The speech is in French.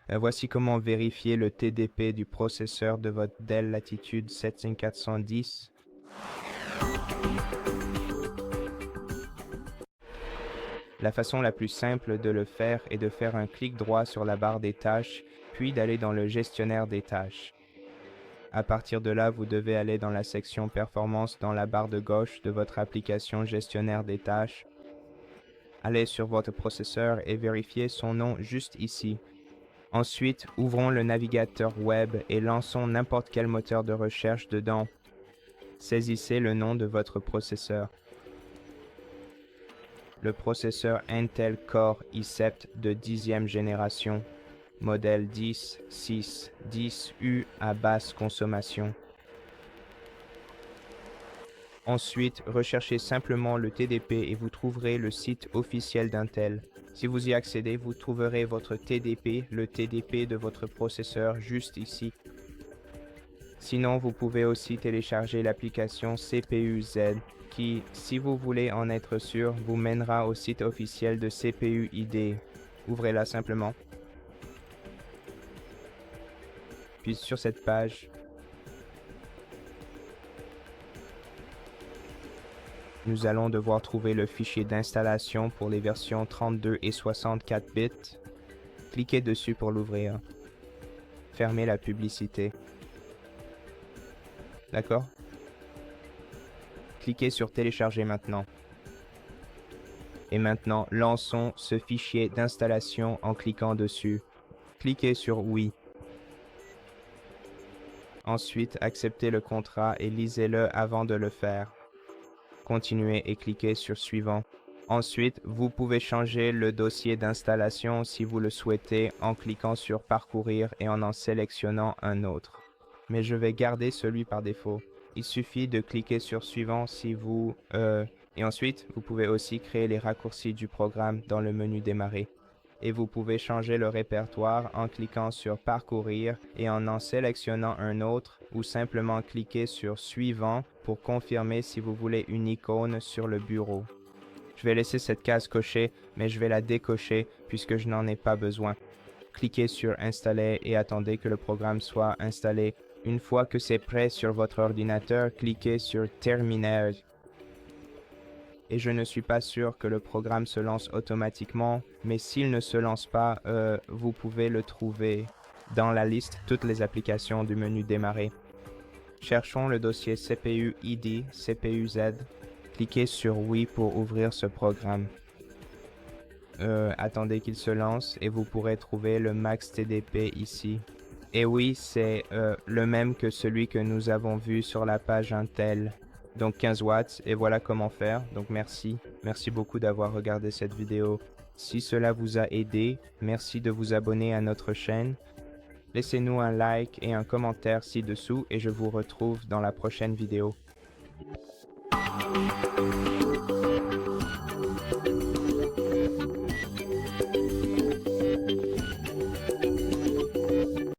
Voici comment vérifier le TDP du processeur de votre Dell Latitude 7410. La façon la plus simple de le faire est de faire un clic droit sur la barre des tâches, puis d'aller dans le gestionnaire des tâches. À partir de là, vous devez aller dans la section Performance dans la barre de gauche de votre application gestionnaire des tâches. Allez sur votre processeur et vérifiez son nom juste ici. Ensuite, ouvrons le navigateur web et lançons n'importe quel moteur de recherche dedans. Saisissez le nom de votre processeur. Le processeur Intel Core i7 de 10e génération, modèle 10.6.10U à basse consommation. Ensuite, recherchez simplement le TDP et vous trouverez le site officiel d'Intel. Si vous y accédez, vous trouverez votre TDP, le TDP de votre processeur juste ici. Sinon, vous pouvez aussi télécharger l'application CPU-Z qui, si vous voulez en être sûr, vous mènera au site officiel de CPU-ID. Ouvrez-la simplement. Puis sur cette page, nous allons devoir trouver le fichier d'installation pour les versions 32 et 64 bits. Cliquez dessus pour l'ouvrir. Fermez la publicité. D'accord? Cliquez sur Télécharger maintenant. Et maintenant, lançons ce fichier d'installation en cliquant dessus. Cliquez sur Oui. Ensuite, acceptez le contrat et lisez-le avant de le faire. Continuez et cliquez sur Suivant. Ensuite, vous pouvez changer le dossier d'installation si vous le souhaitez en cliquant sur Parcourir et en sélectionnant un autre. Mais je vais garder celui par défaut. Il suffit de cliquer sur Suivant si vous... Et ensuite, vous pouvez aussi créer les raccourcis du programme dans le menu Démarrer. Et vous pouvez changer le répertoire en cliquant sur Parcourir et en sélectionnant un autre ou simplement cliquer sur Suivant pour confirmer si vous voulez une icône sur le bureau. Je vais laisser cette case cochée, mais je vais la décocher puisque je n'en ai pas besoin. Cliquez sur Installer et attendez que le programme soit installé. Une fois que c'est prêt sur votre ordinateur, cliquez sur Terminer. Et je ne suis pas sûr que le programme se lance automatiquement, mais s'il ne se lance pas, vous pouvez le trouver dans la liste toutes les applications du menu Démarrer. Cherchons le dossier CPU ID, CPU-Z. Cliquez sur Oui pour ouvrir ce programme. Attendez qu'il se lance et vous pourrez trouver le max TDP ici. Et oui, c'est le même que celui que nous avons vu sur la page Intel. Donc 15 watts, et voilà comment faire. Donc merci beaucoup d'avoir regardé cette vidéo. Si cela vous a aidé, merci de vous abonner à notre chaîne. Laissez-nous un like et un commentaire ci-dessous et je vous retrouve dans la prochaine vidéo.